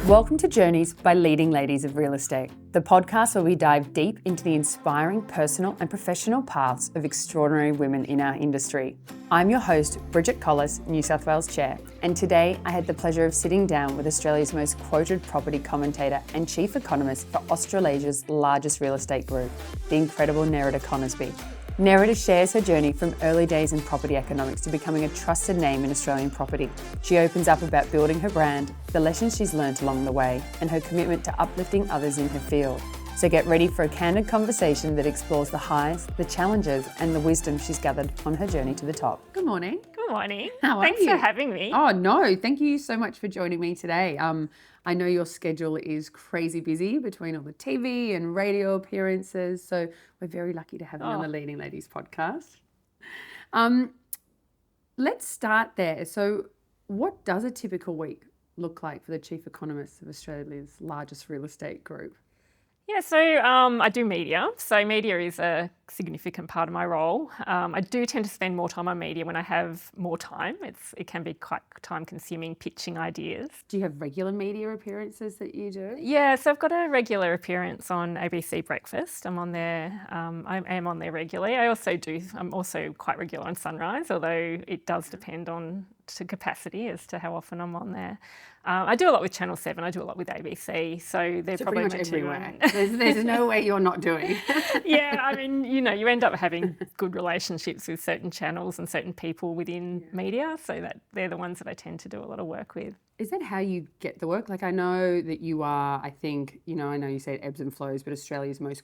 Welcome to Journeys by Leading Ladies of Real Estate, the podcast where we dive deep into the inspiring personal and professional paths of extraordinary women in our industry. I'm your host, Bridgette Collis, New South Wales Chair, and today I had the pleasure of sitting down with Australia's most quoted property commentator and Chief Economist for Australasia's largest real estate group, the incredible Nerida Conisbee. Nerida shares her journey from early days in property economics to becoming a trusted name in Australian property. She opens up about building her brand, the lessons she's learnt along the way, and her commitment to uplifting others in her field. So get ready for a candid conversation that explores the highs, the challenges, and the wisdom she's gathered on her journey to the top. Good morning. Good morning. How are Thanks you? for having me. Oh, no. Thank you so much for joining me today. I know your schedule is crazy busy between all the TV and radio appearances, so we're very lucky to have you on the Leading Ladies podcast. Let's start there. So what does a typical week look like for the Chief Economist of Australia's largest real estate group? Yeah, so I do media. So media is a significant part of my role. I do tend to spend more time on media when I have more time. It can be quite time-consuming pitching ideas. Do you have regular media appearances that you do? Yeah, so I've got a regular appearance on ABC Breakfast. I'm on there. I am on there regularly. I'm also quite regular on Sunrise, although it does depend on to capacity as to how often I'm on there. I do a lot with Channel 7. I do a lot with ABC. So they're probably pretty much everywhere. There's no way you're not doing. Yeah, I mean, you end up having good relationships with certain channels and certain people within media. So that they're the ones that I tend to do a lot of work with. Is that how you get the work? Like, I know that you are, I know you say it ebbs and flows, but Australia's most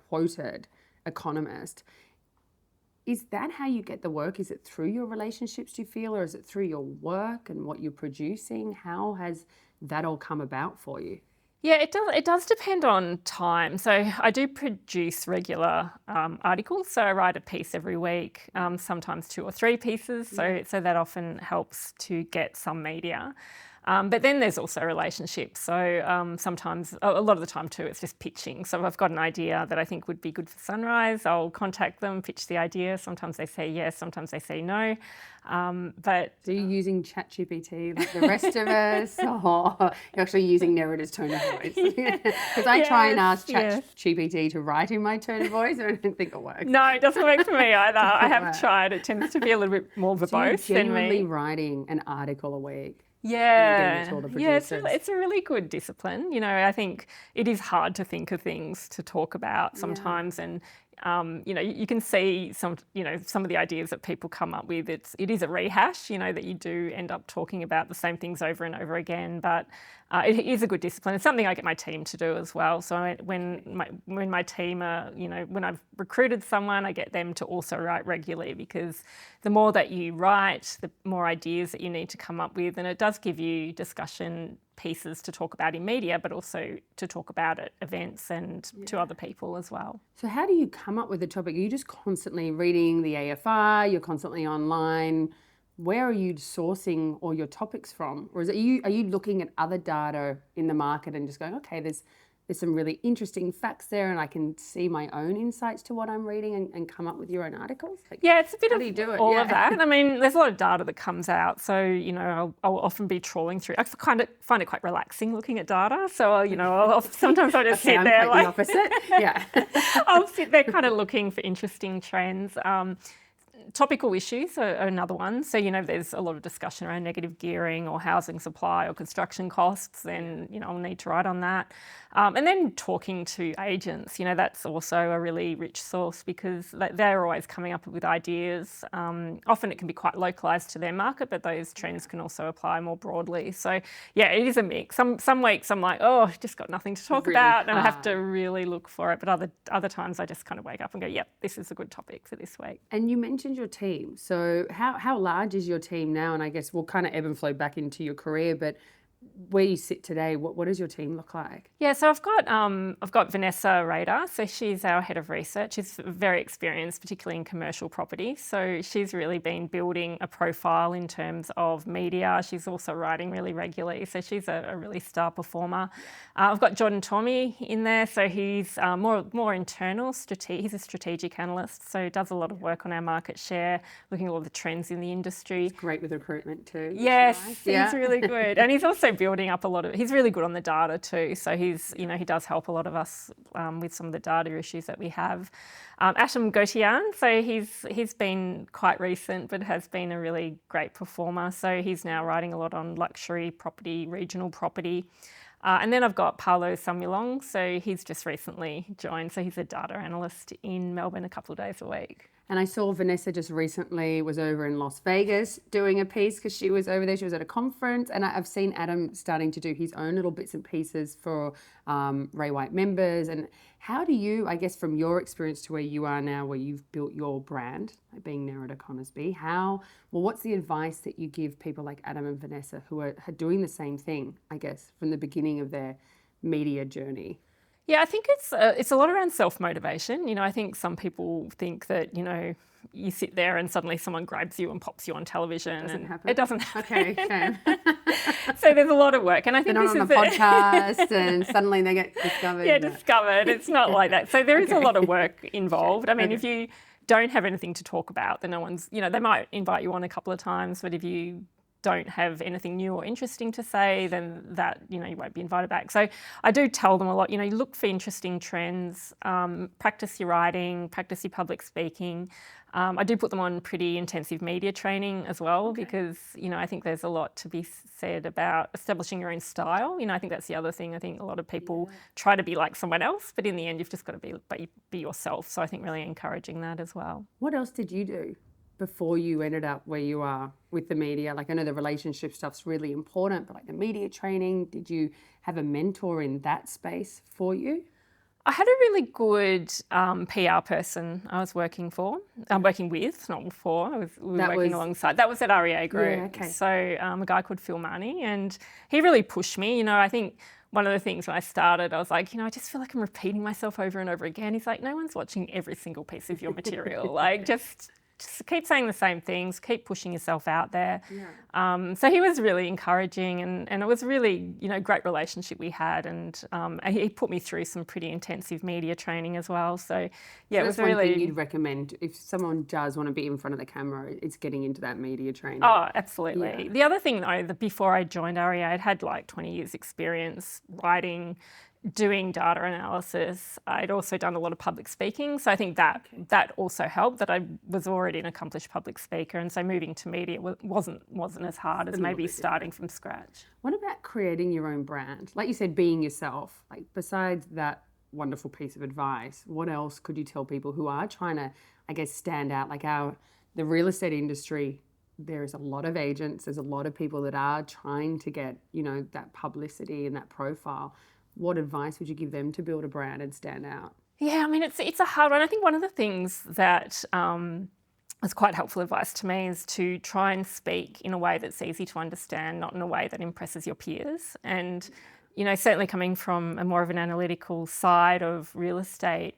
quoted economist. Is that how you get the work? Is it through your relationships, do you feel, or is it through your work and what you're producing? How has that all come about for you? Yeah, it does depend on time. So I do produce regular articles. So I write a piece every week, sometimes 2 or 3 pieces. So that often helps to get some media. But then there's also relationships. So sometimes, a lot of the time too, it's just pitching. So if I've got an idea that I think would be good for Sunrise, I'll contact them, pitch the idea. Sometimes they say yes, sometimes they say no. But are you using ChatGPT like the rest of us, or you're actually using Nerida's tone of voice? Because I try and ask ChatGPT to write in my tone of voice, and I don't think it works. No, it doesn't work for me either. I have tried. It tends to be a little bit more verbose so you're than me. generally writing an article a week. Yeah, it's a really good discipline. I think it is hard to think of things to talk about sometimes, and you can see some of the ideas that people come up with. It is a rehash, that you do end up talking about the same things over and over again, but it is a good discipline. It's something I get my team to do as well. So when my team are, when I've recruited someone, I get them to also write regularly, because the more that you write, the more ideas that you need to come up with, and it does give you discussion pieces to talk about in media, but also to talk about at events and to other people as well. So how do you come up with a topic? Are you just constantly reading the AFR? You're constantly online? Where are you sourcing all your topics from? Or are you looking at other data in the market and just going, okay, there's some really interesting facts there, and I can see my own insights to what I'm reading and come up with your own articles? It's a bit of all of that. I mean, there's a lot of data that comes out. So, I'll often be trawling through. I kind of find it quite relaxing looking at data. So, sometimes I'll just sit there the opposite. Yeah. I'll sit there kind of looking for interesting trends. Topical issues are another one. So, there's a lot of discussion around negative gearing or housing supply or construction costs, and, I'll need to write on that. And then talking to agents, that's also a really rich source, because they're always coming up with ideas. Often it can be quite localised to their market, but those trends can also apply more broadly. So, it is a mix. Some weeks I'm like, just got nothing to talk about, and I have to really look for it. But other times I just kind of wake up and go, yep, this is a good topic for this week. And you mentioned your team. So how large is your team now? And I guess we'll kind of ebb and flow back into your career, but where you sit today, what does your team look like? Yeah, so I've got Vanessa Rader. So she's our head of research. She's very experienced, particularly in commercial property. So she's really been building a profile in terms of media. She's also writing really regularly. So she's a really star performer. I've got John Tommy in there. So he's more internal. He's a strategic analyst. So does a lot of work on our market share, looking at all the trends in the industry. He's great with recruitment too. Yes, nice. He's really good. And he's also building up he's really good on the data too. So he does help a lot of us with some of the data issues that we have. Asham Gotian, so he's been quite recent, but has been a really great performer. So he's now writing a lot on luxury property, regional property. And then I've got Paolo Samulong, so he's just recently joined. So he's a data analyst in Melbourne a couple of days a week. And I saw Vanessa just recently was over in Las Vegas doing a piece because she was over there. She was at a conference. And I've seen Adam starting to do his own little bits and pieces for Ray White members. And how do you, I guess, from your experience to where you are now, where you've built your brand, like being Nerida Conisbee, what's the advice that you give people like Adam and Vanessa who are doing the same thing, I guess, from the beginning of their media journey? Yeah, I think it's a lot around self-motivation. I think some people think that, you sit there and suddenly someone grabs you and pops you on television. Doesn't happen. It doesn't happen. Okay, fair. So there's a lot of work. And I think they're not on a podcast and suddenly they get discovered. Yeah, discovered. It's not like that. So there is a lot of work involved. I mean, if you don't have anything to talk about, then no one's, they might invite you on a couple of times, but if you don't have anything new or interesting to say, then that, you won't be invited back. So I do tell them a lot, you look for interesting trends, practice your writing, practice your public speaking. I do put them on pretty intensive media training as well, because, I think there's a lot to be said about establishing your own style. I think that's the other thing. I think a lot of people try to be like someone else, but in the end, you've just got to be yourself. So I think really encouraging that as well. What else did you do before you ended up where you are with the media? Like, I know the relationship stuff's really important, but like the media training, did you have a mentor in that space for you? I had a really good PR person I was working with, not for. We were working alongside. That was at REA Group. Yeah, okay. So a guy called Phil Marnie, and he really pushed me. I think one of the things when I started, I was like, I just feel like I'm repeating myself over and over again. He's like, no one's watching every single piece of your material. Like, just keep saying the same things, keep pushing yourself out there. Yeah. So he was really encouraging, and it was really, great relationship we had. And he put me through some pretty intensive media training as well. So yeah, so it was that's really. One thing you'd recommend if someone does want to be in front of the camera, it's getting into that media training. Oh, absolutely. Yeah. The other thing though, that before I joined REA, I'd had like 20 years experience writing, doing data analysis. I'd also done a lot of public speaking. So I think that also helped, that I was already an accomplished public speaker. And so moving to media wasn't as hard as maybe starting from scratch. What about creating your own brand? Like you said, being yourself. Like, besides that wonderful piece of advice, what else could you tell people who are trying to, I guess, stand out? Like the real estate industry, there is a lot of agents. There's a lot of people that are trying to get, that publicity and that profile. What advice would you give them to build a brand and stand out? Yeah, I mean, it's a hard one. I think one of the things that was quite helpful advice to me is to try and speak in a way that's easy to understand, not in a way that impresses your peers. And, certainly coming from a more of an analytical side of real estate,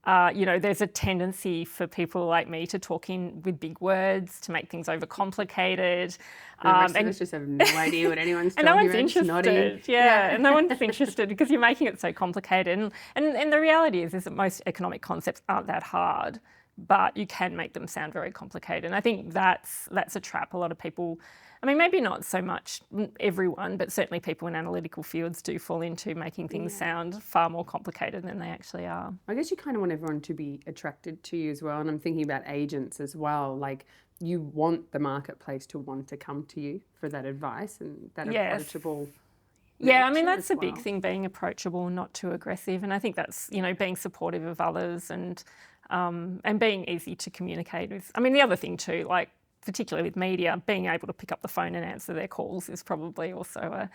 there's a tendency for people like me to talk in with big words, to make things overcomplicated. The rest of us just have no idea what anyone's talking about. And no one's interested. Yeah, and no one's interested because you're making it so complicated. And the reality is that most economic concepts aren't that hard, but you can make them sound very complicated. And I think that's a trap. A lot of people, I mean, maybe not so much everyone, but certainly people in analytical fields do fall into making things sound far more complicated than they actually are. I guess you kind of want everyone to be attracted to you as well. And I'm thinking about agents as well. Like, you want the marketplace to want to come to you for that advice and that approachable. Yeah, I mean, that's a big thing, being approachable, not too aggressive. And I think that's, being supportive of others and being easy to communicate with. I mean, the other thing too, like, particularly with media, being able to pick up the phone and answer their calls is probably also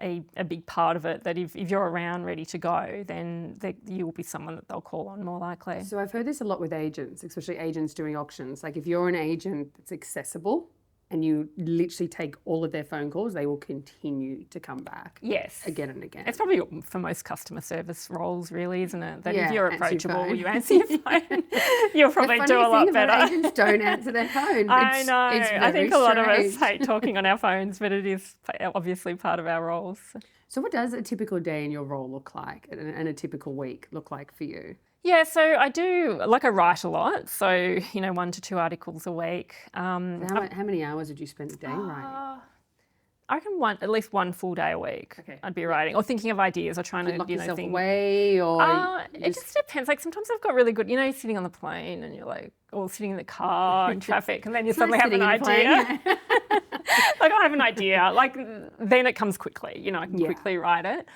a big part of it, that if you're around ready to go, then you will be someone that they'll call on more likely. So I've heard this a lot with agents, especially agents doing auctions. Like, if you're an agent that's accessible and you literally take all of their phone calls, they will continue to come back. Yes. Again and again. It's probably for most customer service roles, really, isn't it? That if you're approachable, you answer your phone, you'll probably do a lot better. Agents don't answer their phone. I know. I think a lot of us hate talking on our phones, but it is obviously part of our roles. So what does a typical day in your role look like, and a typical week look like for you? Yeah, so I write a lot. So, 1 to 2 articles a week. How many hours did you spend a day writing? I reckon at least one full day a week. I'd be writing or thinking of ideas or trying to lock yourself away, or it just depends. Like sometimes I've got really good, you're sitting on the plane and you're like, or sitting in the car in traffic, and then you suddenly have an idea. Like I have an idea. Like then it comes quickly. I can quickly write it.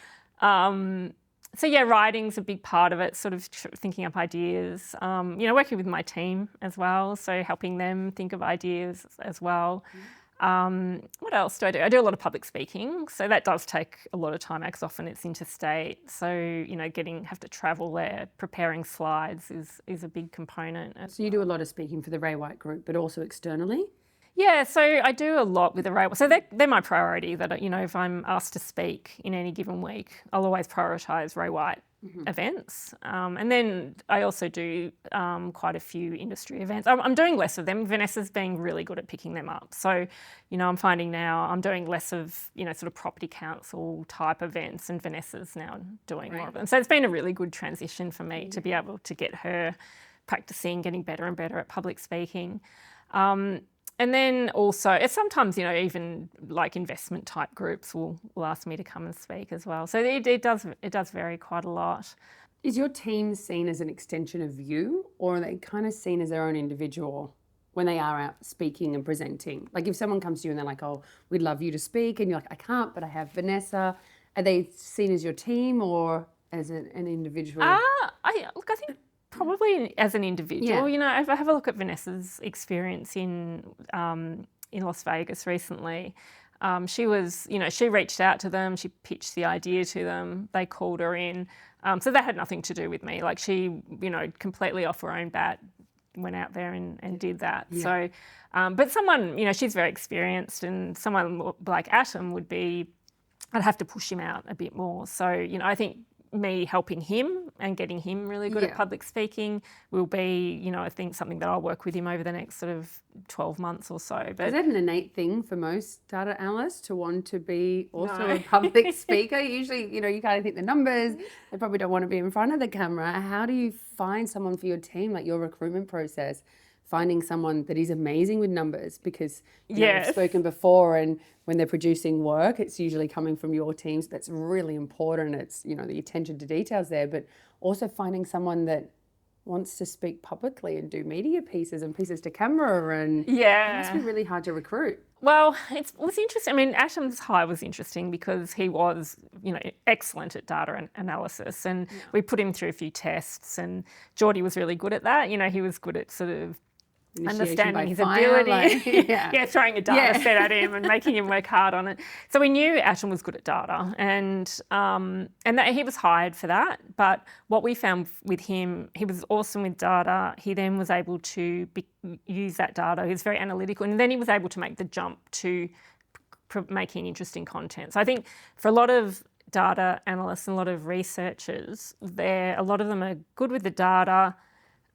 So yeah, writing's a big part of it. Sort of thinking up ideas. Working with my team as well, so helping them think of ideas as well. What else do? I do a lot of public speaking, so that does take a lot of time because often it's interstate. So have to travel there, preparing slides is a big component. So you do a lot of speaking for the Ray White Group, but also externally. Yeah, so I do a lot with the Ray White. So they're my priority. That if I'm asked to speak in any given week, I'll always prioritise Ray White events. And then I also do quite a few industry events. I'm doing less of them. Vanessa's being really good at picking them up. So, I'm finding now I'm doing less of, sort of property council type events, and Vanessa's now doing more of them. So it's been a really good transition for me to be able to get her practicing, getting better and better at public speaking. And then also, sometimes, even like investment type groups will ask me to come and speak as well. So it does vary quite a lot. Is your team seen as an extension of you, or are they kind of seen as their own individual when they are out speaking and presenting? Like if someone comes to you and they're like, oh, we'd love you to speak, and you're like, I can't, but I have Vanessa. Are they seen as your team or as an individual? I think probably as an individual. If I have a look at Vanessa's experience in Las Vegas recently, she was, she reached out to them, she pitched the idea to them, they called her in. So that had nothing to do with me. Like she, completely off her own bat, went out there and did that. Yeah. So, but someone, she's very experienced, and someone like Atom would be, I'd have to push him out a bit more. So, I think me helping him and getting him really good at public speaking will be, I think something that I'll work with him over the next sort of 12 months or so. But is that an innate thing for most data analysts to want to be also a public speaker? Usually, you kind of think the numbers, they probably don't want to be in front of the camera. How do you find someone for your team, like your recruitment process? Finding someone that is amazing with numbers, because we've spoken before, and when they're producing work, it's usually coming from your teams. That's really important. It's, the attention to details there, but also finding someone that wants to speak publicly and do media pieces and pieces to camera, and it must be really hard to recruit. Well, it was interesting. I mean, Atom's hire was interesting because he was, excellent at data analysis, and we put him through a few tests, and Geordie was really good at that. He was good at sort of understanding his ability, throwing a data set at him and making him work hard on it. So we knew Atom was good at data, and that he was hired for that. But what we found with him, he was awesome with data. He then was able to use that data. He was very analytical, and then he was able to make the jump to making interesting content. So I think for a lot of data analysts and a lot of researchers, a lot of them are good with the data,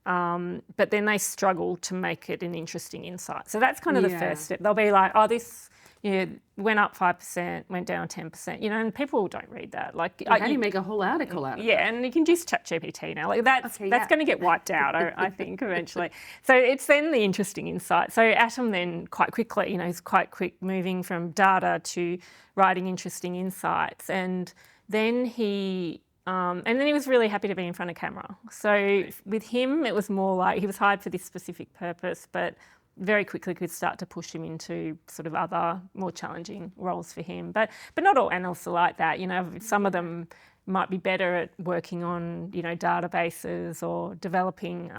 but then they struggle to make it an interesting insight. So that's kind of the first step. They'll be like, oh, this went up 5%, went down 10%, and people don't read that. Like, how do you make a whole article out of it? Yeah, and you can use ChatGPT now. Like that's going to get wiped out, I think, eventually. So it's then the interesting insight. So Atom then quite quickly, is quite quick moving from data to writing interesting insights. And then he was really happy to be in front of camera. So with him, it was more like he was hired for this specific purpose, but very quickly could start to push him into sort of other more challenging roles for him. But not all analysts are like that. Some of them might be better at working on, databases or developing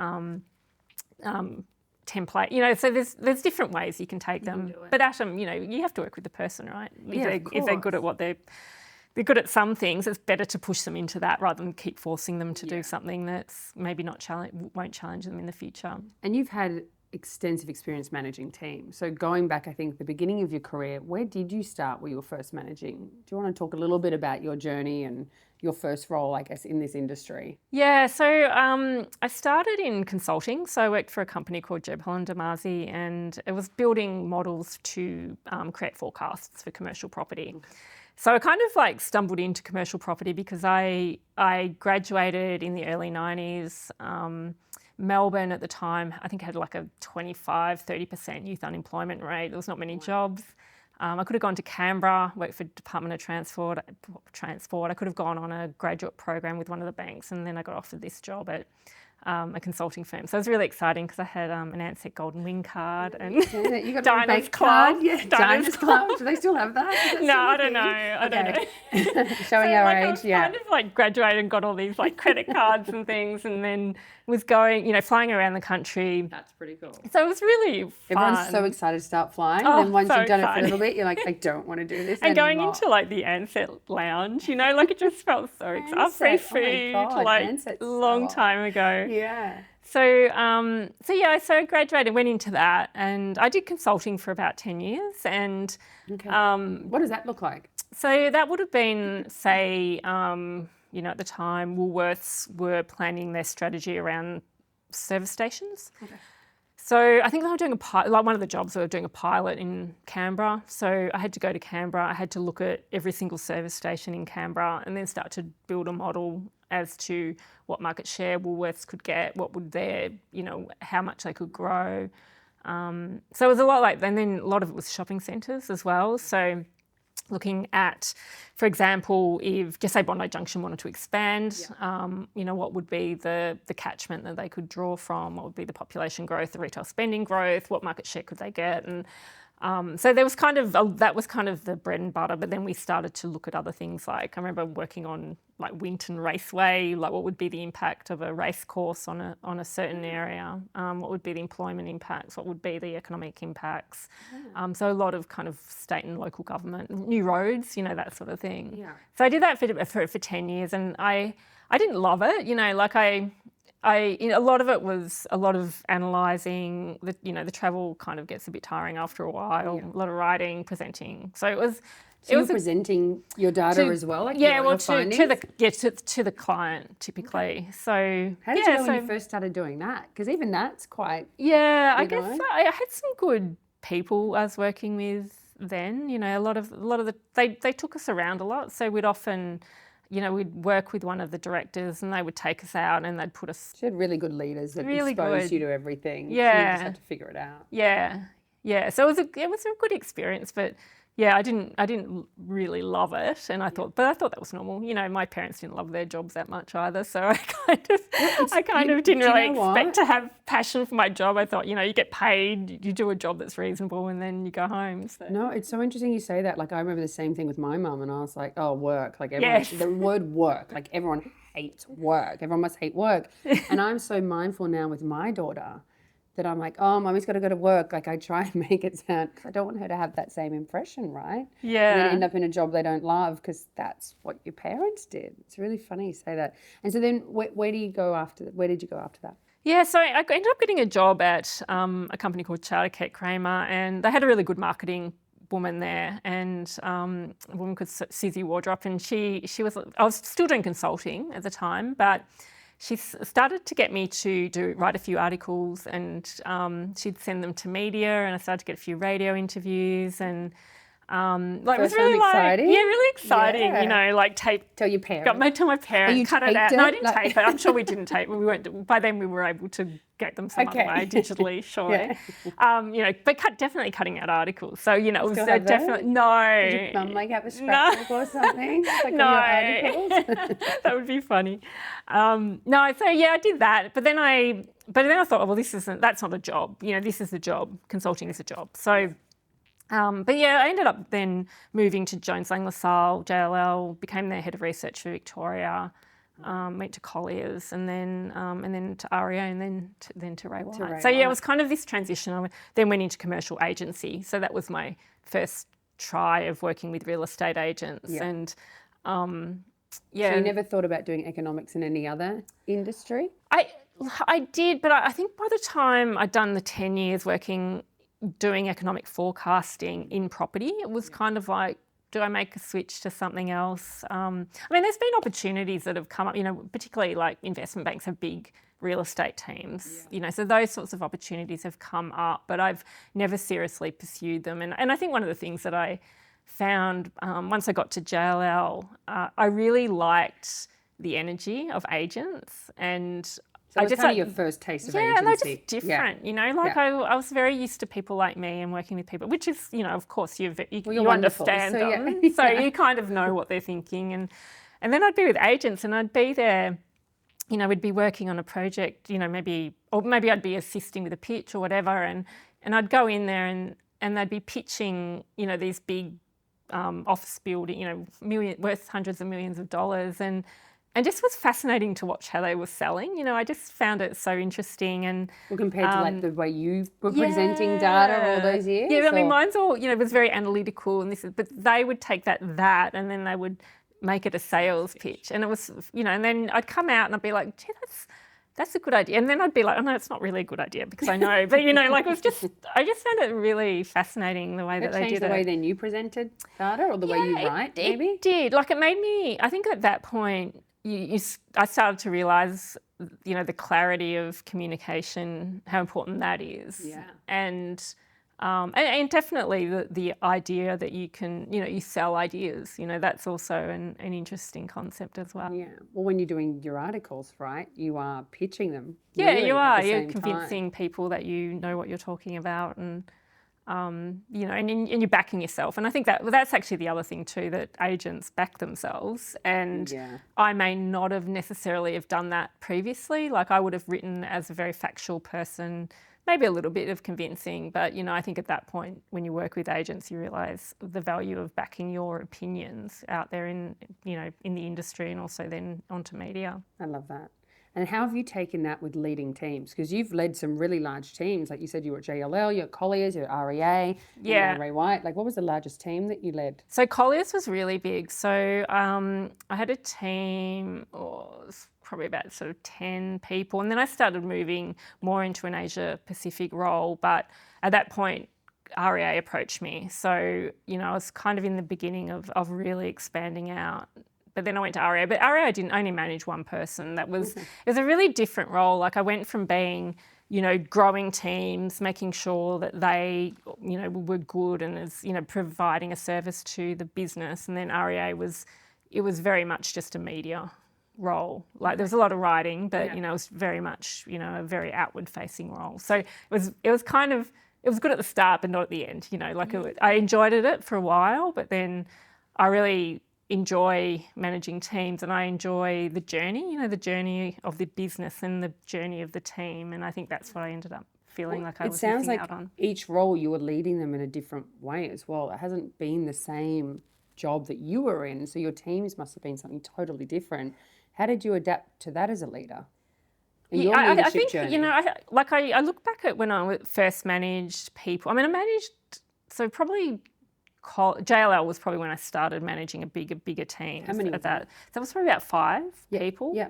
template. So there's different ways you can take them. But Atom, you have to work with the person, right? If they're good at what they're good at some things, it's better to push them into that rather than keep forcing them to do something that's maybe won't challenge them in the future. And you've had extensive experience managing teams. So going back, I think, the beginning of your career, where did you start when you were first managing? Do you want to talk a little bit about your journey and your first role, I guess, in this industry? Yeah, so I started in consulting. So I worked for a company called Jebel & Damazi, and it was building models to create forecasts for commercial property. Okay. So I kind of stumbled into commercial property because I graduated in the early 90s. Melbourne at the time, I think, had a 25-30% youth unemployment rate. There was not many jobs. I could have gone to Canberra, worked for Department of Transport. I could have gone on a graduate program with one of the banks, and then I got offered this job at a consulting firm. So it was really exciting because I had an ANZSEC Golden Wing card and you got Diners Club. Yeah, Diners Club. Do they still have that? No, I don't know. I don't know. Showing our age, I was kind of graduated and got all these credit cards and things, and then was going, flying around the country. That's pretty cool. So it was really fun. Everyone's so excited to start flying. And then once you've done it for a little bit, you're like, I don't want to do this and anymore. going into the ANZSEC lounge, it just felt so exciting. Free food, long time ago. Yeah. So I graduated, went into that, and I did consulting for about 10 years. And what does that look like? So that would have been, say, at the time, Woolworths were planning their strategy around service stations. Okay. So I think they were doing one of the jobs, they were doing a pilot in Canberra. So I had to go to Canberra. I had to look at every single service station in Canberra and then start to build a model as to what market share Woolworths could get, what would their, how much they could grow. So it was a lot and then a lot of it was shopping centres as well. So looking at, for example, if just say Bondi Junction wanted to expand, what would be the catchment that they could draw from? What would be the population growth, the retail spending growth? What market share could they get? And so there was that was kind of the bread and butter. But then we started to look at other things I remember working on Winton Raceway, what would be the impact of a race course on a certain area? What would be the employment impacts? What would be the economic impacts? So a lot of kind of state and local government, new roads, that sort of thing. Yeah. So I did that for 10 years, and I didn't love it. A lot of it was a lot of analysing. The travel kind of gets a bit tiring after a while. Yeah. A lot of writing, presenting. So it was. So you're presenting your data as well, to the client typically. Okay. So how did you know when you first started doing that? Because even that's quite. Yeah, I guess I had some good people I was working with then. A lot of they took us around a lot. So we'd often. We'd work with one of the directors and they would take us out and they'd put us... She had really good leaders that exposed you to everything. Yeah. So you just had to figure it out. Yeah. Yeah. So it was a good experience, but yeah, I didn't really love it. And I thought that was normal. My parents didn't love their jobs that much either. So I kind of didn't really expect to have passion for my job. I thought, you get paid, you do a job that's reasonable and then you go home. So. No, it's so interesting you say that. I remember the same thing with my mum and I was like, oh, work. Everyone, the word work, everyone hates work. Everyone must hate work. And I'm so mindful now with my daughter that I'm like, oh, mommy's got to go to work. I try and make it sound, because I don't want her to have that same impression, right? Yeah. And then end up in a job they don't love because that's what your parents did. It's really funny you say that. And so then where did you go after that? Yeah, so I ended up getting a job at a company called Charter Kate Kramer, and they had a really good marketing woman there, and a woman called Susie Wardrop, and I was still doing consulting at the time, but she started to get me to write a few articles, and she'd send them to media, and I started to get a few radio interviews, and it was really exciting. Really exciting. Yeah. Tape. Tell your parents. Tell my parents. Cut it out. No, I didn't tape it. I'm sure we didn't tape it. We weren't. By then, we were able to get them some other way digitally, surely. Yeah. But definitely cutting out articles. So it was definitely no. Did your mum have a scrapbook or something? No, articles? That would be funny. No, so yeah, I did that. But then I thought, well, that's not a job. This is a job. Consulting is a job. So. But yeah, I ended up then moving to Jones Lang LaSalle, JLL, became their head of research for Victoria, went to Colliers, and then to REA, and then to Ray White. So yeah, it was kind of this transition. I then went into commercial agency. So that was my first try of working with real estate agents, and yeah. So you never thought about doing economics in any other industry? I did, but I think by the time I'd done the 10 years doing economic forecasting in property, it was kind of like, do I make a switch to something else? There's been opportunities that have come up, particularly investment banks have big real estate teams, so those sorts of opportunities have come up, but I've never seriously pursued them. And I think one of the things that I found once I got to JLL, I really liked the energy of agents, and So it was kind of your first taste of agency. Yeah, they're just different, you know, like I was very used to people like me and working with people, which is, you know, of course you understand them. So you kind of know what they're thinking. And then I'd be with agents and I'd be there, you know, we'd be working on a project, you know, maybe I'd be assisting with a pitch or whatever. And I'd go in there and they'd be pitching, you know, these big office building, you know, worth hundreds of millions of dollars. And just was fascinating to watch how they were selling. You know, I just found it so interesting. And compared to like the way you were presenting data all those years? Yeah, I mean, mine's all, you know, was very analytical but they would take that and then they would make it a sales pitch. And it was, you know, and then I'd come out and I'd be like, gee, that's a good idea. And then I'd be like, oh no, it's not really a good idea because I know. But, you know, like I just found it really fascinating the way that they did it. Changed the way then you presented data or the way you write, maybe? It did. Like it made me, I think at that point, I started to realise, you know, the clarity of communication, how important that is. Yeah. And definitely the idea that you can, you know, you sell ideas, you know, that's also an interesting concept as well. Yeah. Well, when you're doing your articles, right, you are pitching them. Yeah, you are. You're convincing people that you know what you're talking about and, you know, and you're backing yourself. And I think that's actually the other thing too, that agents back themselves. And I may not have necessarily have done that previously. Like I would have written as a very factual person, maybe a little bit of convincing, but, you know, I think at that point when you work with agents, you realise the value of backing your opinions out there in, you know, in the industry and also then onto media. I love that. And how have you taken that with leading teams? Because you've led some really large teams. Like you said, you were at JLL, you're at Colliers, you're at REA, Ray White. Like what was the largest team that you led? So Colliers was really big. So I had a team, probably about sort of 10 people. And then I started moving more into an Asia Pacific role. But at that point, REA approached me. So, you know, I was kind of in the beginning of really expanding out. But then I went to REA. But REA, I didn't only manage one person. It was a really different role. Like I went from being, you know, growing teams, making sure that they, you know, were good and as, you know, providing a service to the business. And then REA it was very much just a media role. Like there was a lot of writing, but, you know, it was very much, you know, a very outward facing role. So it was good at the start, but not at the end, you know, like I enjoyed it for a while, but then I really enjoy managing teams and I enjoy the journey, you know, the journey of the business and the journey of the team. And I think that's what I ended up feeling like I was missing out on. It sounds like each role you were leading them in a different way as well. It hasn't been the same job that you were in, so your teams must have been something totally different. How did you adapt to that as a leader? I think, journey? You know, I look back at when I first managed people. I mean, I managed, so probably JLL was probably when I started managing a bigger team. How many? That was probably about 5 people. Yeah.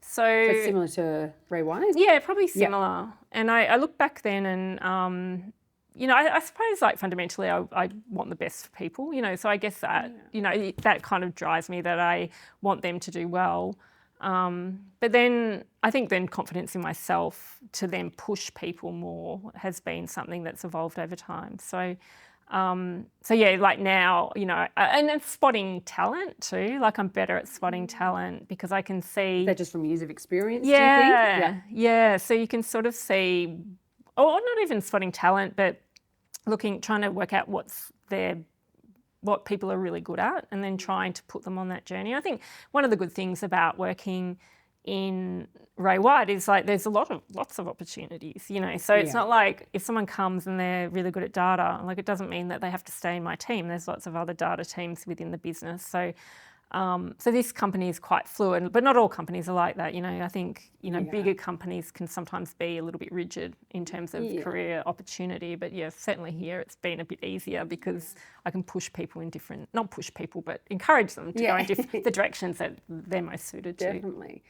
So similar to Ray White? Yeah, probably similar. Yep. And I look back then and, you know, I suppose like fundamentally I want the best for people, you know, so I guess that, you know, that kind of drives me that I want them to do well. But then I think then confidence in myself to then push people more has been something that's evolved over time. So yeah, like now, you know, and it's spotting talent too. Like I'm better at spotting talent because I can see. Is that just from years of experience, do you think? Yeah. So you can sort of see, or not even spotting talent, but trying to work out what people are really good at and then trying to put them on that journey. I think one of the good things about working in Ray White is like there's lots of opportunities, you know. So it's not like if someone comes and they're really good at data, like it doesn't mean that they have to stay in my team. There's lots of other data teams within the business. So this company is quite fluid, but not all companies are like that. You know, I think, you know, bigger companies can sometimes be a little bit rigid in terms of career opportunity. But certainly here it's been a bit easier because I can push people in not push people, but encourage them to go in the directions that they're most suited to. Definitely.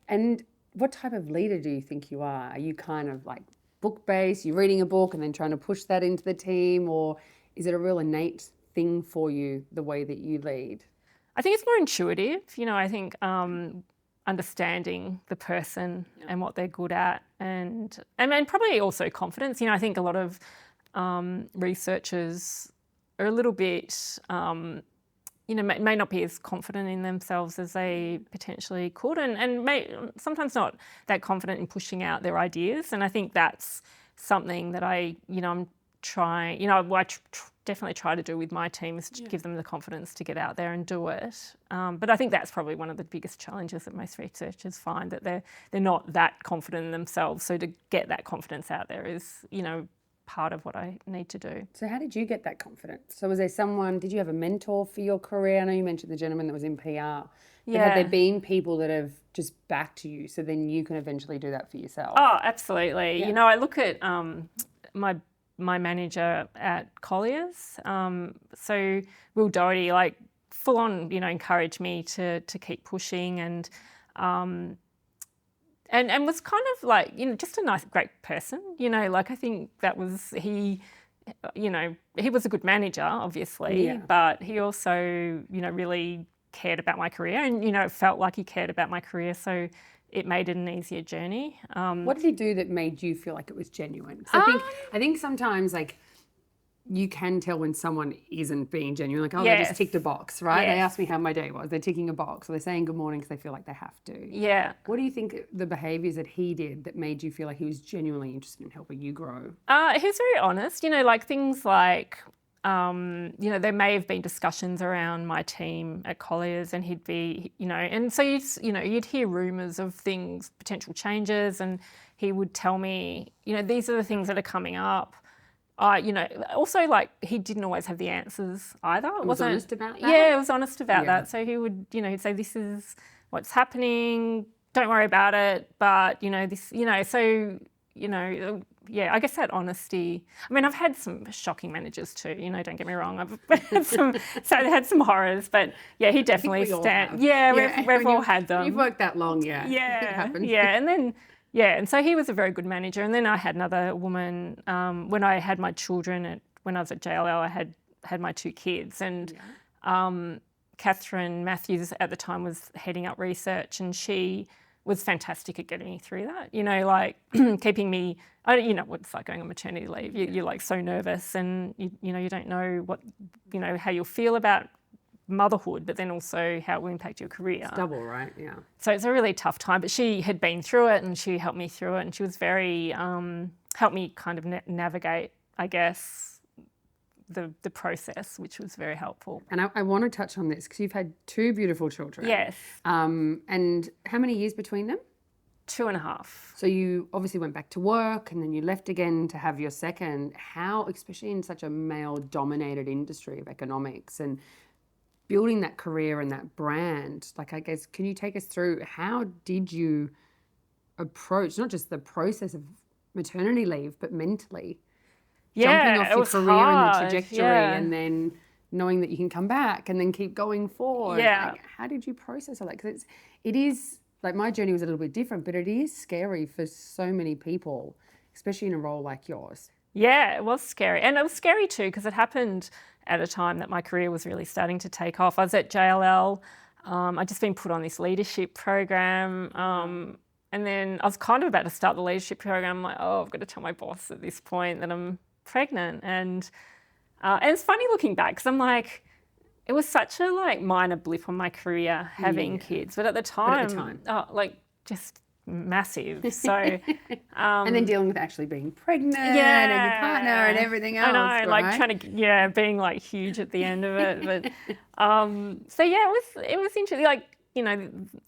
And what type of leader do you think you are? Are you kind of like book-based, you're reading a book and then trying to push that into the team, or is it a real innate thing for you, the way that you lead? I think it's more intuitive. You know, I think understanding the person and what they're good at and probably also confidence. You know, I think a lot of researchers are a little bit may not be as confident in themselves as they potentially could, and sometimes not that confident in pushing out their ideas. And I think that's something that I'm trying, I definitely try to do with my team, is to give them the confidence to get out there and do it. But I think that's probably one of the biggest challenges that most researchers find, that they're not that confident in themselves. So to get that confidence out there is, part of what I need to do. So how did you get that confidence? So was there did you have a mentor for your career? I know you mentioned the gentleman that was in PR. But have there been people that have just backed you so then you can eventually do that for yourself? Oh, absolutely. Yeah. I look at my manager at Colliers. So Will Doherty, full on, encouraged me to keep pushing, and was kind of just a nice, great person. I think that was he was a good manager, obviously, but he also, really cared about my career, and, felt like he cared about my career. So it made it an easier journey. What did he do that made you feel like it was genuine? 'Cause I think sometimes you can tell when someone isn't being genuine, they just ticked a box, right? They asked me how my day was. They're ticking a box, or they're saying good morning because they feel like they have to. Yeah. What do you think the behaviours that he did that made you feel like he was genuinely interested in helping you grow? He was very honest, things like, there may have been discussions around my team at Colliers, and he'd be, and so you'd hear rumours of things, potential changes, and he would tell me, these are the things that are coming up. Also, he didn't always have the answers either. He was honest about that? Yeah, he was honest about that. So he would, he'd say, this is what's happening, don't worry about it, but, I guess that honesty. I mean, I've had some shocking managers too, don't get me wrong. I've had some horrors, but yeah, he definitely stands. Yeah, we've all had them. You've worked that long, Yeah. It happens. Yeah, and then, and so he was a very good manager. And then I had another woman, when I had my children, when I was at JLL, I had my 2 kids, and Catherine Matthews at the time was heading up research, and she was fantastic at getting me through that, keeping me, what it's like going on maternity leave. You're so nervous, and you don't know what, how you'll feel about motherhood, but then also how it will impact your career. It's double, right? Yeah. So it's a really tough time, but she had been through it, and she helped me through it, and she was very, helped me kind of navigate, I guess, the process, which was very helpful. And I want to touch on this because you've had 2 beautiful children. Yes. And how many years between them? 2.5. So you obviously went back to work, and then you left again to have your second. How, especially in such a male-dominated industry of economics, and building that career and that brand, I guess, can you take us through how did you approach not just the process of maternity leave, but mentally? Jumping off your career hard. and the trajectory, and then knowing that you can come back and then keep going forward. Yeah. How did you process all that? Because it is, my journey was a little bit different, but it is scary for so many people, especially in a role like yours. Yeah, it was scary. And it was scary too, because it happened at a time that my career was really starting to take off. I was at JLL. I'd just been put on this leadership program. And then I was kind of about to start the leadership program. I'm like, I've got to tell my boss at this point that I'm pregnant. And it's funny looking back, because I'm like, it was such a minor blip on my career having kids. But at the time, just massive. So and then dealing with actually being pregnant and your partner and everything else. I know, right? trying to being huge at the end of it. But it was interesting.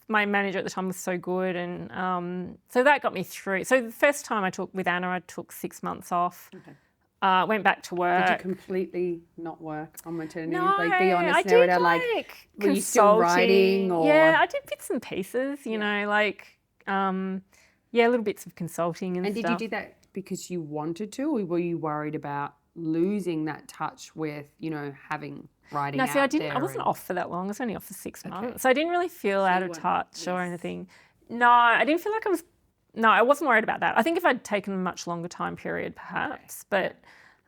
My manager at the time was so good, and so that got me through. So the first time I took with Anna, I took 6 months off. Okay. Went back to work. Did you completely not work on maternity? No, be honest, I did were you still writing? Or? Yeah, I did bits and pieces, little bits of consulting and stuff. And did you do that because you wanted to, or were you worried about losing that touch with, having writing out there? No, see, I wasn't off for that long. I was only off for 6 months. So I didn't really feel out of touch or anything. No, I didn't feel like I wasn't worried about that. I think if I'd taken a much longer time period, perhaps, but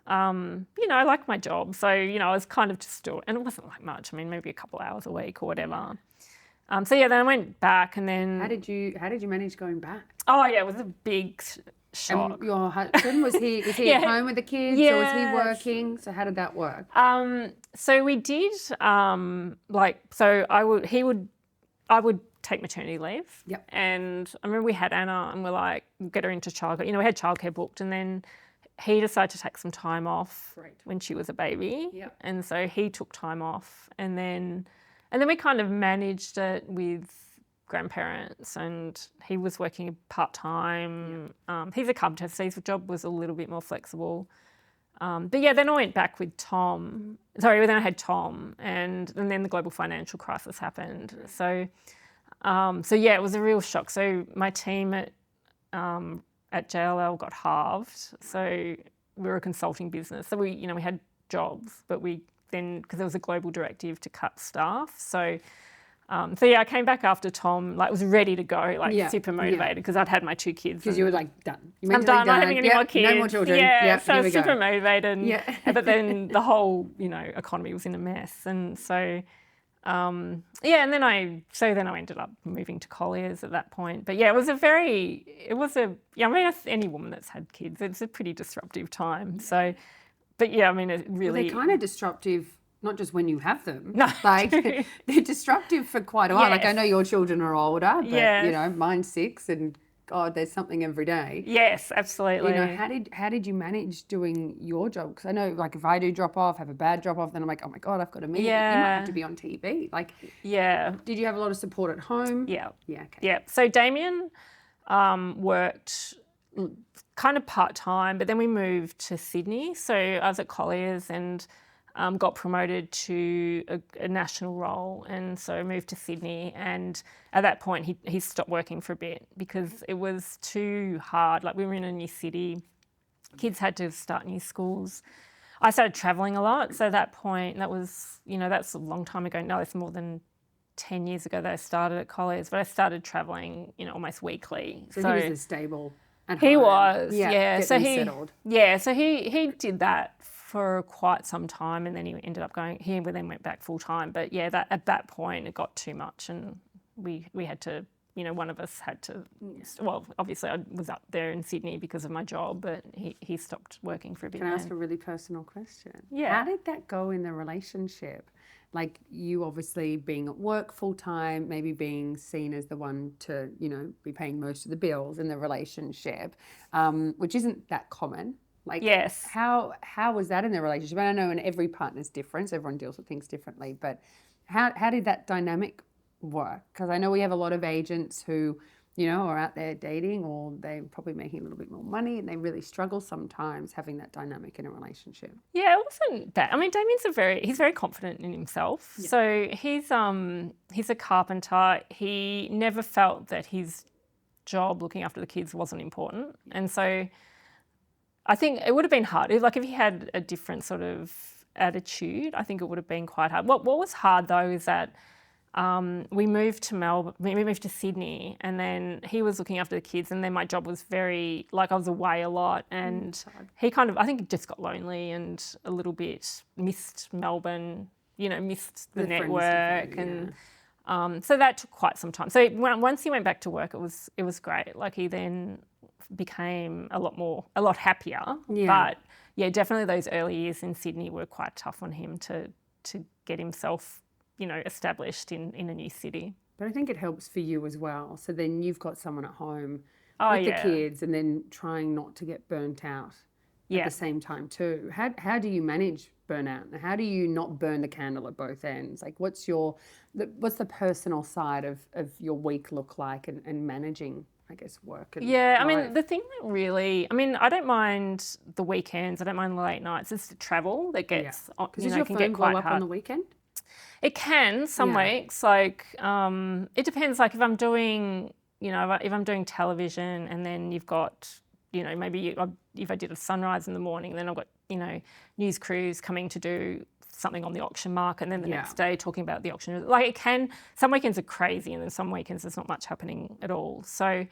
I like my job. So, I was kind of just doing, and it wasn't much. I mean, maybe a couple hours a week or whatever. Then I went back, and then... How did you manage going back? Oh, yeah, it was a big shock. And your husband, was he at home with the kids or was he working? So how did that work? So we did I would take maternity leave. Yep. And I remember we had Anna and we're like, we'll get her into childcare. You know, we had childcare booked, and then he decided to take some time off when she was a baby. Yep. And so he took time off, and then we kind of managed it with grandparents, and he was working part-time. Yep. He's a carpenter, so his job was a little bit more flexible. But yeah, then I went back with Tom. Then I had Tom, and then the global financial crisis happened. So yeah, it was a real shock. So my team at JLL got halved. So we were a consulting business. So we had jobs, but we then, because there was a global directive to cut staff. So yeah, I came back after Tom, was ready to go, super motivated, because I'd had my 2 kids. Because you were done. I'm done. I'm not having any more kids. No more children. Yeah, so I was super motivated. But then the whole, economy was in a mess. And so, and then I ended up moving to Colliers at that point. But yeah, any woman that's had kids, it's a pretty disruptive time. So, but yeah, it really. Well, they're kind of disruptive. Not just when you have them. No. They're disruptive for quite a while. Yes. I know your children are older, but mine's 6 and God, there's something every day. Yes, absolutely. How did you manage doing your job? Because I know, if I do drop off, have a bad drop off, then I'm like, oh my God, I've got a meeting. Yeah. You might have to be on TV. Did you have a lot of support at home? Yeah. Yeah. Okay. Yeah. So Damien worked kind of part-time, but then we moved to Sydney. So I was at Colliers and got promoted to a national role, and so moved to Sydney. And at that point, he stopped working for a bit because it was too hard. We were in a new city, kids had to start new schools. I started travelling a lot, so at that point, that was, that's a long time ago. No, it's more than 10 years ago that I started at Colliers, but I started travelling, So almost weekly. he was stable at home. He was, So settled. So he did that for quite some time, and then he ended up he then went back full time. But yeah, at that point it got too much, and we had to, one of us had to, well, obviously I was up there in Sydney because of my job, but he stopped working for a bit. Can I ask a really personal question? Yeah. How did that go in the relationship? You obviously being at work full time, maybe being seen as the one to, be paying most of the bills in the relationship, which isn't that common. Yes. How was that in the relationship? I know, and every partner's different. Everyone deals with things differently. But how did that dynamic work? Because I know we have a lot of agents who, are out there dating, or they're probably making a little bit more money, and they really struggle sometimes having that dynamic in a relationship. Yeah, it wasn't bad. Damien's he's very confident in himself. Yeah. So he's a carpenter. He never felt that his job looking after the kids wasn't important, and so I think it would have been hard. If he had a different sort of attitude, I think it would have been quite hard. What was hard though is that we moved to Melbourne, we moved to Sydney, and then he was looking after the kids, and then my job was very, I was away a lot, and he I think just got lonely and a little bit missed Melbourne, missed the network, and so that took quite some time. So once he went back to work, it was great. He then became a lot happier. Yeah. But yeah, definitely those early years in Sydney were quite tough on him to get himself, established in a new city. But I think it helps for you as well. So then you've got someone at home with the kids, and then trying not to get burnt out at the same time too. How do you manage burnout? How do you not burn the candle at both ends? What's the personal side of your week look like, and managing, I guess, work and life? The thing that really, I don't mind the weekends, I don't mind the late nights. It's the travel that gets, does your phone blow up on the weekend? It can some weeks. It depends. If I'm doing, if I'm doing television, and then you've got, maybe if I did a sunrise in the morning, then I've got, news crews coming to do something on the auction market, and then the next day talking about the auction. It can, some weekends are crazy, and then some weekends there's not much happening at all. So,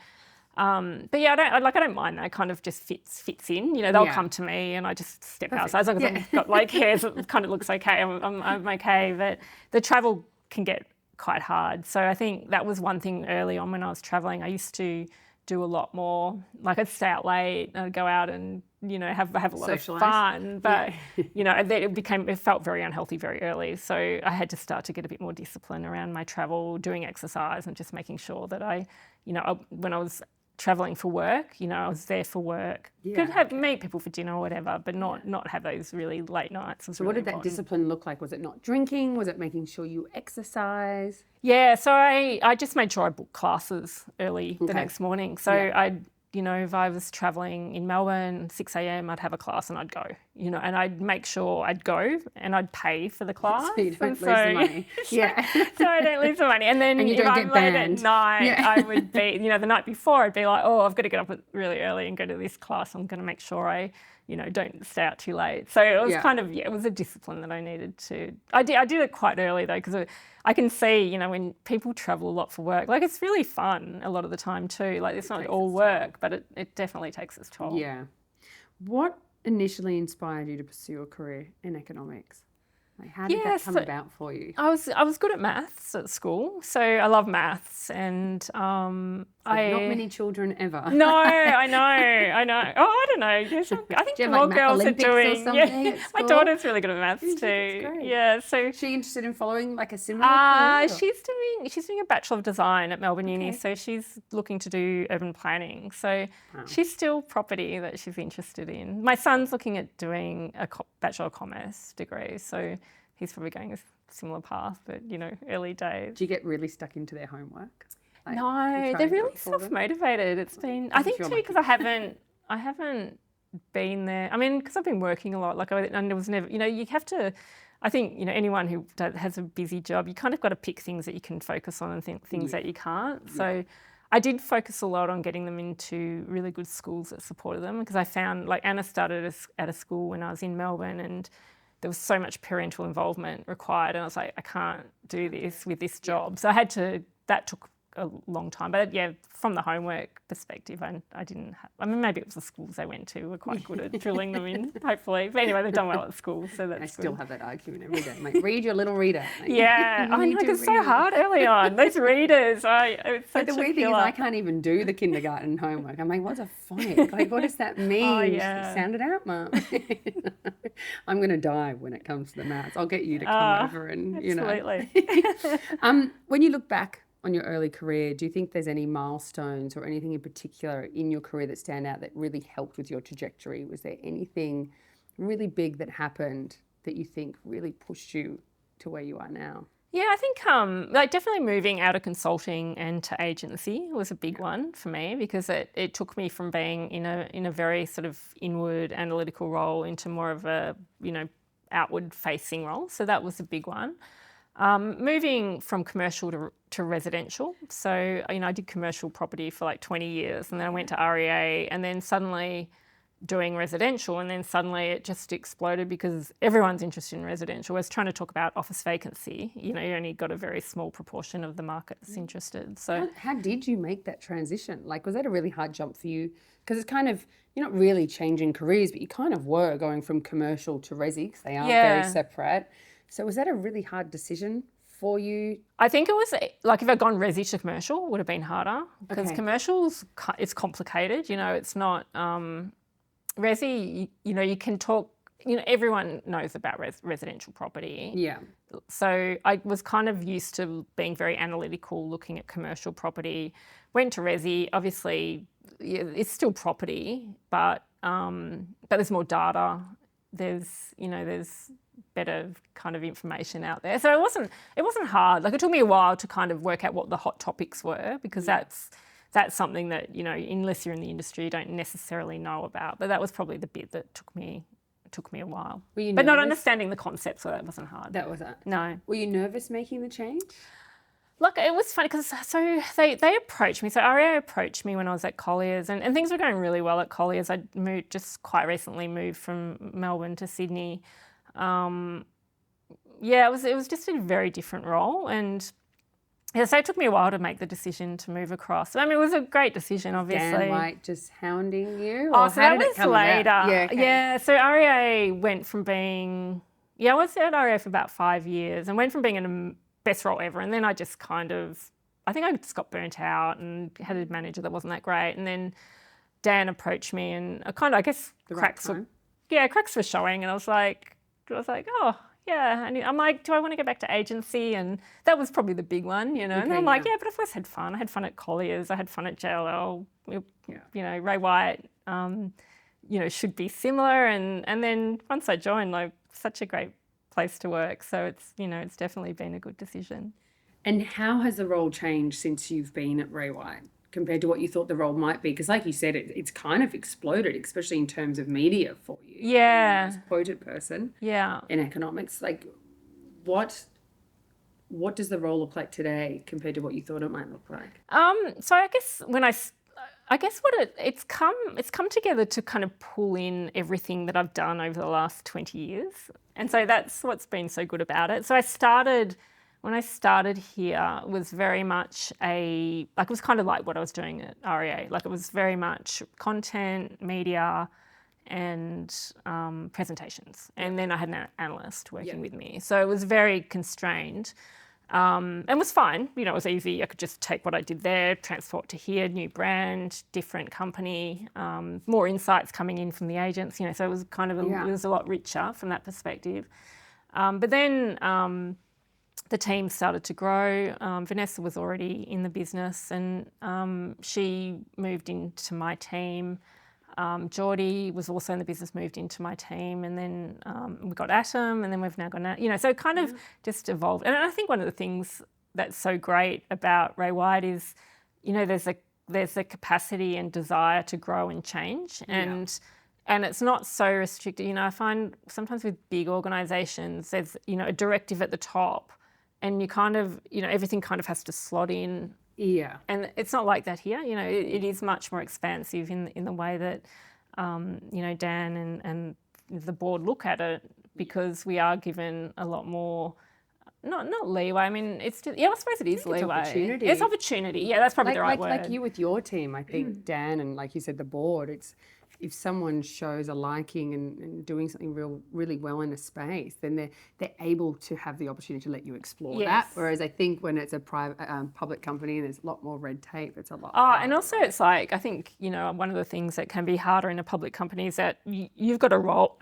but yeah, I don't mind that. It kind of just fits in. They'll come to me, and I just step outside. As long as I've got hair, so it kind of looks okay. I'm okay. But the travel can get quite hard. So I think that was one thing early on when I was traveling. I used to do a lot more. Like I'd stay out late, I'd go out and, you know, have a lot of fun. But, you know, it felt very unhealthy very early. So I had to start to get a bit more discipline around my travel, doing exercise and just making sure that when I was traveling for work, you know, I was there for work. Could meet people for dinner or whatever, but not have those really late nights. So what did that discipline look like? Was it not drinking? Was it making sure you exercise? Yeah, so I just made sure I booked classes early the next morning. So I'd, you know, if I was traveling in Melbourne, 6 a.m, I'd have a class and I'd go, you know, and I'd make sure I'd go and I'd pay for the class. So you don't lose the money. Yeah. So I don't lose the money. And then if I'm late at night, I would be, you know, the night before I'd be like, oh, I've got to get up really early and go to this class. I'm going to make sure I, you know, don't stay out too late. So it was kind of, it was a discipline that I needed to. I did it quite early though, because I can see, you know, when people travel a lot for work, like it's really fun a lot of the time too. Like it's not all work, but it definitely takes its toll. Yeah. What initially inspired you to pursue a career in economics? Like how did that come about for you? I was good at maths at school, so I love maths, and not many children ever. No, I know. Oh, I don't know. I think more girls are doing. My daughter's really good at maths too. Great. Yeah, so is she interested in following like a similar career? She's doing a Bachelor of Design at Melbourne Uni, so she's looking to do urban planning. So she's still property that she's interested in. My son's looking at doing a Bachelor of Commerce degree, so he's probably going a similar path, but, you know, early days. Do you get really stuck into their homework? Like, no, they're really self-motivated. It's been, I think too, because I haven't been there. I mean, because I've been working a lot, and it was never, you know, you have to, I think, you know, anyone who has a busy job, you kind of got to pick things that you can focus on and things that you can't. So I did focus a lot on getting them into really good schools that supported them, because I found, like, Anna started at a school when I was in Melbourne, and there was so much parental involvement required, and I was like, I can't do this with this job. So that took a long time. But yeah, from the homework perspective, I didn't have, I mean, maybe it was the schools they went to were quite good at drilling them in, hopefully. But anyway, they've done well at school, so that's good. I still have that argument every day. Mate, read your little reader. Mate. Yeah, I know, it's so hard early on. Those readers, it's such the weird thing is I can't even do the kindergarten homework. I'm like, what's a phonic? Like, what does that mean? Oh, yeah. Sound it out, Mum. I'm going to die when it comes to the maths. I'll get you to come over and, you know. Absolutely. When you look back on your early career, do you think there's any milestones or anything in particular in your career that stand out that really helped with your trajectory? Was there anything really big that happened that you think really pushed you to where you are now? Yeah, I think like definitely moving out of consulting and to agency was a big one for me, because it took me from being in a very sort of inward analytical role into more of a, you know, outward facing role. So that was a big one. Moving from commercial to residential. So, you know, I did commercial property for like 20 years, and then I went to REA, and then suddenly doing residential, and then suddenly it just exploded because everyone's interested in residential. I was trying to talk about office vacancy. You know, you only got a very small proportion of the market that's interested. So how did you make that transition? Like, was that a really hard jump for you? Because it's kind of, you're not really changing careers, but you kind of were going from commercial to resi, because they are very separate. So was that a really hard decision for you? I think it was, like, if I'd gone resi to commercial, it would have been harder, because commercial's, it's complicated. You know, it's not, resi, you know, you can talk, you know, everyone knows about residential property. Yeah. So I was kind of used to being very analytical, looking at commercial property. Went to resi, obviously, it's still property, but there's more data. There's better kind of information out there. So it wasn't hard. Like, it took me a while to kind of work out what the hot topics were, because that's something that, you know, unless you're in the industry, you don't necessarily know about. But that was probably the bit that took me a while. But not understanding the concepts, so that wasn't hard. That wasn't? No. Were you nervous making the change? Look, it was funny, because so they approached me. So REA approached me when I was at Colliers, and things were going really well at Colliers. I just quite recently moved from Melbourne to Sydney. It was just a very different role, and so it took me a while to make the decision to move across. I mean, it was a great decision, obviously. Dan White just hounding you? Oh, so that was later. Yeah, so REA went from being, I was at REA for about 5 years, and went from being in a best role ever, and then I just kind of, I think I just got burnt out and had a manager that wasn't that great. And then Dan approached me and I guess cracks were showing. And I was like, oh, yeah. And I'm like, do I want to go back to agency? And that was probably the big one, you know. And then I'm like, yeah, but I've always had fun. I had fun at Colliers. I had fun at JLL. You know, Ray White, you know, should be similar. And then once I joined, like, such a great place to work. So it's, you know, it's definitely been a good decision. And how has the role changed since you've been at Ray White compared to what you thought the role might be? Because like you said, it's kind of exploded, especially in terms of media for you. Yeah. As a quoted person. Yeah. In economics. Like, what does the role look like today compared to what you thought it might look like? So I guess it's come together to kind of pull in everything that I've done over the last 20 years. And so that's what's been so good about it. So when I started here, it was very much it was kind of like what I was doing at REA. Like, it was very much content, media, and presentations. And then I had an analyst working with me. So it was very constrained. And it was fine. You know, it was easy. I could just take what I did there, transport to here, new brand, different company, more insights coming in from the agents, you know, so it was kind of, it was a lot richer from that perspective. But then the team started to grow. Vanessa was already in the business and she moved into my team. Geordie was also in the business, moved into my team, and then we got Atom, and then we've now got, you know, so it kind of just evolved. And I think one of the things that's so great about Ray White is, you know, there's a capacity and desire to grow and change, and it's not so restricted. You know, I find sometimes with big organisations, there's, you know, a directive at the top, and you kind of, you know, everything kind of has to slot in. Yeah. And it's not like that here. You know, it is much more expansive in the way that, you know, Dan and the board look at it, because we are given a lot more, not leeway. I mean, it's just, I suppose it is leeway. Opportunity. It's opportunity. Yeah, that's probably the right word. Like you with your team, I think, Dan, and like you said, the board, it's, if someone shows a liking and doing something really well in a space, then they're able to have the opportunity to let you explore that. Whereas I think when it's a private public company, there's a lot more red tape. It's a lot. And also it's like, I think, you know, one of the things that can be harder in a public company is that you've got a role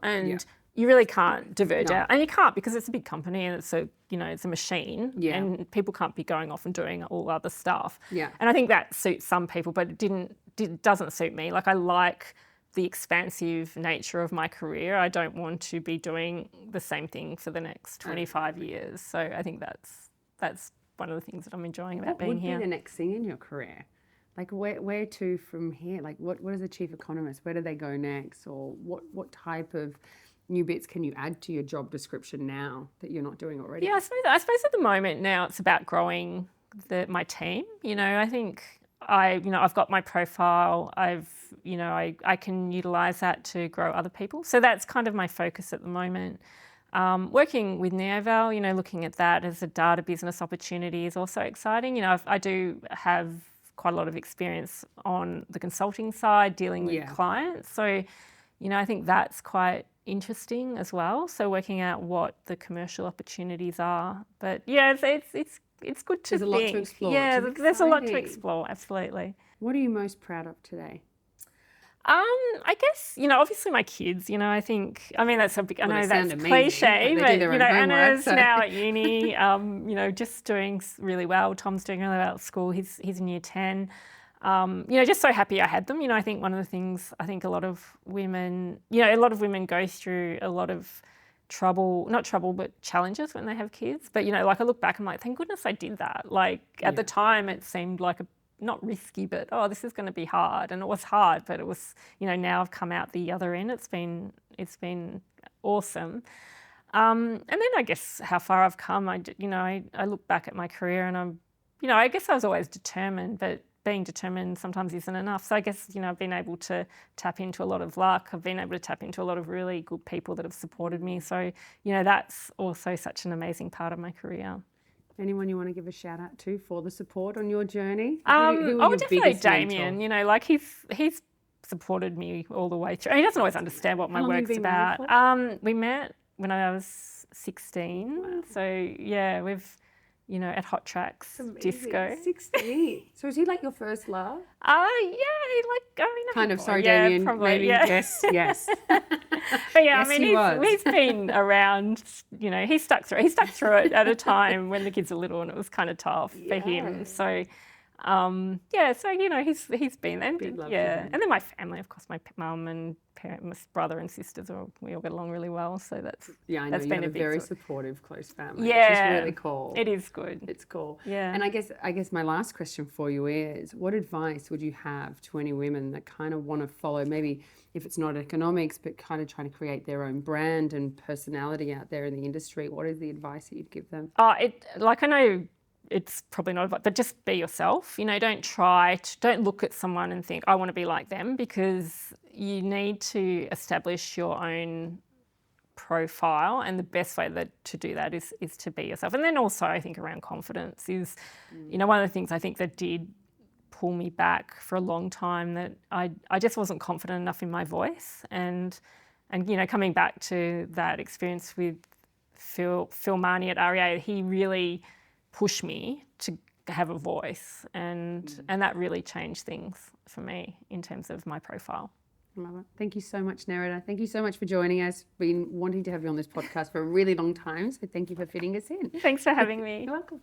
and you really can't diverge out, and you can't, because it's a big company and it's a machine, and people can't be going off and doing all other stuff. And I think that suits some people, but it doesn't suit me. Like, I like the expansive nature of my career. I don't want to be doing the same thing for the next 25 years. So I think that's one of the things that I'm enjoying about being here. What would be the next thing in your career? Like, where to from here? Like, what is a chief economist? Where do they go next? Or what type of new bits can you add to your job description now that you're not doing already? Yeah, I suppose at the moment now it's about growing my team. You know, I think I've got my profile. I can utilise that to grow other people. So that's kind of my focus at the moment. Working with Neoval, you know, looking at that as a data business opportunity is also exciting. You know, I do have quite a lot of experience on the consulting side, dealing with clients. So, you know, I think that's quite interesting as well. So working out what the commercial opportunities are. But yeah, it's good to think. There's a lot to explore. Yeah, there's a lot to explore, absolutely. What are you most proud of today? I guess, you know, obviously my kids, you know, I mean, that's a big, I know that's amazing, cliche, but, you know, Anna's now at uni, you know, just doing really well. Tom's doing really well at school. He's in year 10. You know, just so happy I had them. You know, I think one of the things, I think a lot of women go through a lot of not trouble, but challenges when they have kids. But, you know, like I look back, I'm like, thank goodness I did that. Like at the time it seemed like not risky, but, this is going to be hard. And it was hard, but it was, you know, now I've come out the other end. It's been awesome. And then I guess how far I've come, I look back at my career and I guess I was always determined, but being determined sometimes isn't enough. So I guess, you know, I've been able to tap into a lot of luck. I've been able to tap into a lot of really good people that have supported me. So, you know, that's also such an amazing part of my career. Anyone you want to give a shout out to for the support on your journey? Definitely Damien. You know, like he's supported me all the way through. He doesn't always understand what my work's about. We met when I was 16. Wow. So yeah, at Hot Tracks Disco. 16. So is he like your first love? Kind of Sardinian, maybe. Yeah. Yes. But yeah, yes, he's been around. He stuck through it at a time when the kids were little, and it was kind of tough for him. So. He's been there. And then my family, of course, my mum and my brother and sisters, we all get along really well. So that's I know that's you been have a very supportive, close family. Yeah, which is really cool. It is good. It's cool. Yeah. And I guess my last question for you is, what advice would you have to any women that kind of want to follow, maybe if it's not economics, but kind of trying to create their own brand and personality out there in the industry? What is the advice that you'd give them? I know. It's probably not advice, but just be yourself. Don't look at someone and think, I want to be like them, because you need to establish your own profile, and the best way to do that is to be yourself. And then also I think around confidence is, one of the things I think that did pull me back for a long time, that I just wasn't confident enough in my voice. And coming back to that experience with Phil Marnie at REA, he really pushed me to have a voice, and that really changed things for me in terms of my profile. Love it. Thank you so much, Nerida. Thank you so much for joining us. Been wanting to have you on this podcast for a really long time, so thank you for fitting us in. Thanks for having me. You're welcome.